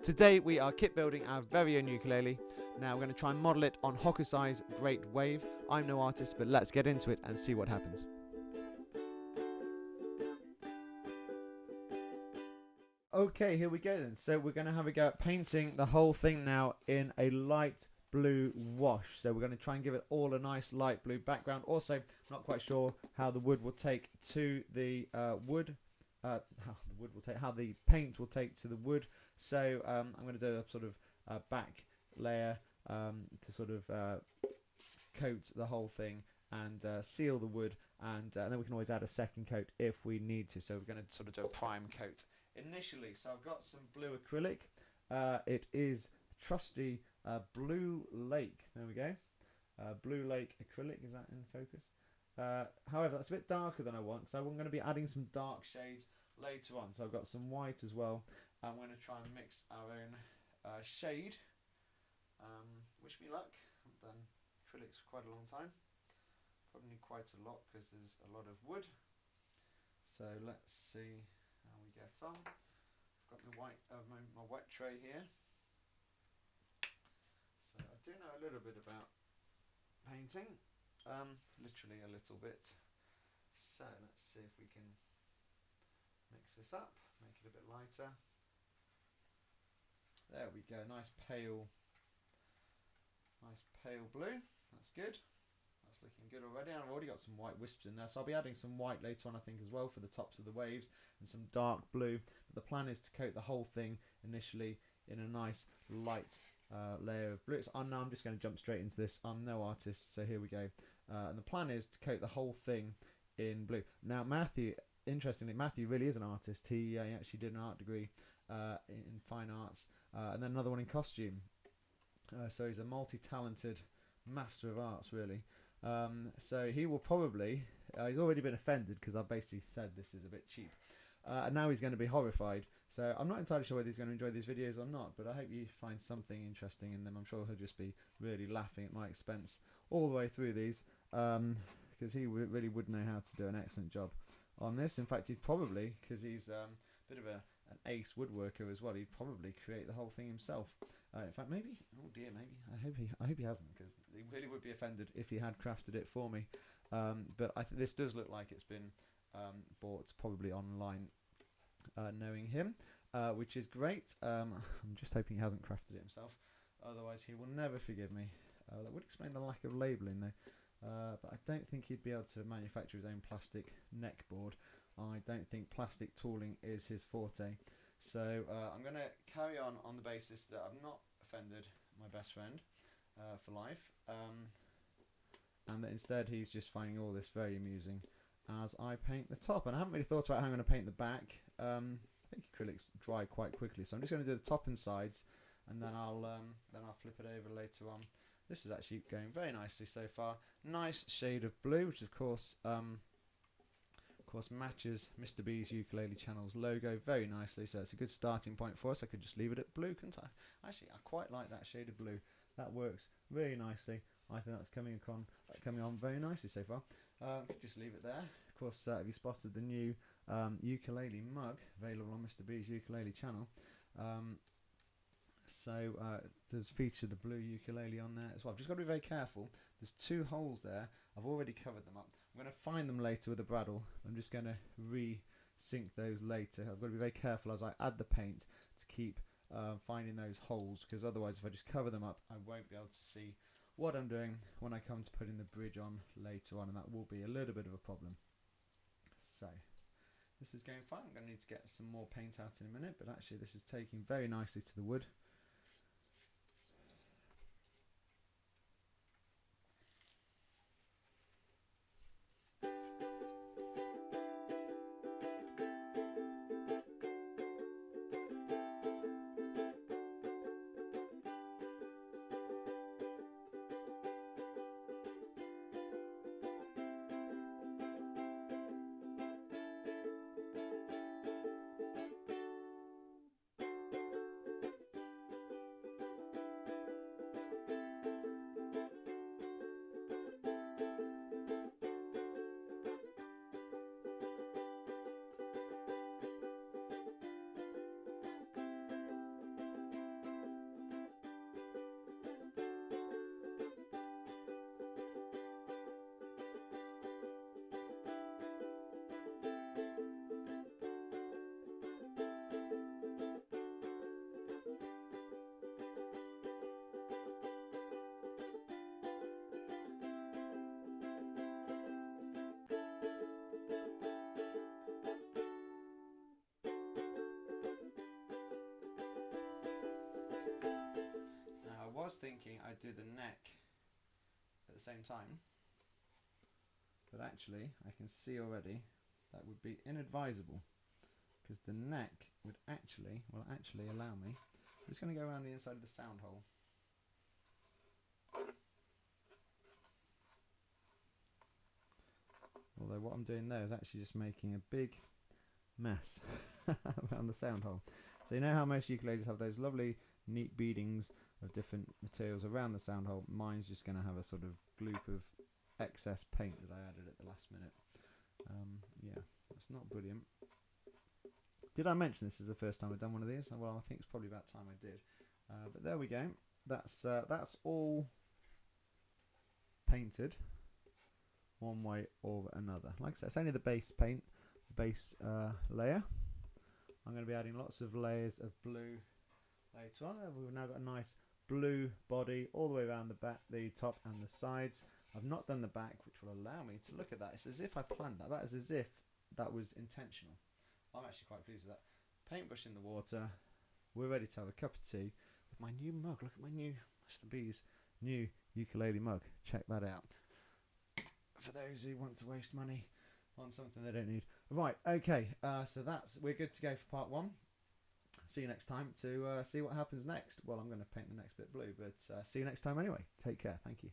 Today we are kit building our very own ukulele. Now we're going to try and model it on Hokusai's Great Wave. I'm no artist, but let's get into it and see what happens. Okay, here we go then. So we're going to have a go at painting the whole thing now in a light blue wash. So we're going to try and give it all a nice light blue background. Also, not quite sure how the wood will take to the how the paint will take to the wood. So I'm going to do a sort of back layer to sort of coat the whole thing and seal the wood, and then we can always add a second coat if we need to. So we're going to sort of do a prime coat initially. So I've got some blue acrylic. It is trusty Blue Lake. There we go. Blue Lake acrylic. Is that in focus? However, that's a bit darker than I want, so I'm going to be adding some dark shades later on. So I've got some white as well. I'm going to try and mix our own shade. Wish me luck. I've done acrylics for quite a long time. Probably need quite a lot because there's a lot of wood. So let's see how we get on. I've got the white, my wet tray here. So I do know a little bit about painting. Literally a little bit. So let's see if we can mix this up, make it a bit lighter. There we go, nice pale blue. That's good. That's looking good already. And I've already got some white wisps in there, so I'll be adding some white later on, I think, as well for the tops of the waves, and some dark blue. But the plan is to coat the whole thing initially in a nice light layer of blue. So now I'm just going to jump straight into this. I'm no artist, so here we go. And the plan is to coat the whole thing in blue. Now Matthew, interestingly, Matthew really is an artist. He actually did an art degree in fine arts, and then another one in costume. So he's a multi-talented master of arts, really. So he will probably, he's already been offended because I basically said this is a bit cheap. And now he's going to be horrified. So I'm not entirely sure whether he's going to enjoy these videos or not, but I hope you find something interesting in them. I'm sure he'll just be really laughing at my expense all the way through these, because he really would know how to do an excellent job on this. In fact, he'd probably, because he's a bit of an ace woodworker as well, he'd probably create the whole thing himself. In fact, maybe, oh dear, maybe, I hope he hasn't, because he really would be offended if he had crafted it for me. But I think this does look like it's been bought probably online, knowing him, which is great. I'm just hoping he hasn't crafted it himself, otherwise he will never forgive me. That would explain the lack of labelling though, but I don't think he'd be able to manufacture his own plastic neck board. I don't think plastic tooling is his forte, so I'm going to carry on the basis that I've not offended my best friend for life, and that instead he's just finding all this very amusing as I paint the top. And I haven't really thought about how I'm going to paint the back. I think acrylics dry quite quickly, so I'm just going to do the top and sides, and then I'll flip it over later on. This is actually going very nicely so far. Nice shade of blue, which of course matches Mr. B's Ukulele Channel's logo very nicely. So it's a good starting point for us. I could just leave it at blue, couldn't I? Actually, I quite like that shade of blue. That works really nicely. I think that's coming on very nicely so far. Could just leave it there. Of course, have you spotted the new ukulele mug available on Mr. B's Ukulele Channel? There's featured the blue ukulele on there as well. I've just got to be very careful. There's two holes there. I've already covered them up. I'm going to find them later with a bradawl. I'm just going to re-sink those later. I've got to be very careful as I add the paint to keep finding those holes, because otherwise if I just cover them up I won't be able to see what I'm doing when I come to putting the bridge on later on, and that will be a little bit of a problem. So this is going fine. I'm going to need to get some more paint out in a minute, but actually this is taking very nicely to the wood. was thinking I'd do the neck at the same time, but actually I can see already that would be inadvisable, because the neck will actually allow me. I'm just going to go around the inside of the sound hole. Although what I'm doing there is actually just making a big mess around the sound hole. So you know how most ukuleles have those lovely neat beadings of different materials around the sound hole? Mine's just going to have a sort of gloop of excess paint that I added at the last minute. Yeah, that's not brilliant. Did I mention this is the first time I've done one of these? Well, I think it's probably about time I did. But there we go. That's all painted one way or another. Like I said, it's only the base paint, the base layer. I'm going to be adding lots of layers of blue later on. We've now got a nice blue body all the way around the back, the top and the sides. I've not done the back, which will allow me to look at that. It's as if I planned that. That is as if that was intentional. I'm actually quite pleased with that. Paintbrush in the water. We're ready to have a cup of tea with my new mug. Look at my new Mr. B's new ukulele mug. Check that out. For those who want to waste money on something they don't need. Right, okay. So we're good to go for part 1. See you next time to see what happens next. Well, I'm going to paint the next bit blue, but see you next time anyway. Take care. Thank you.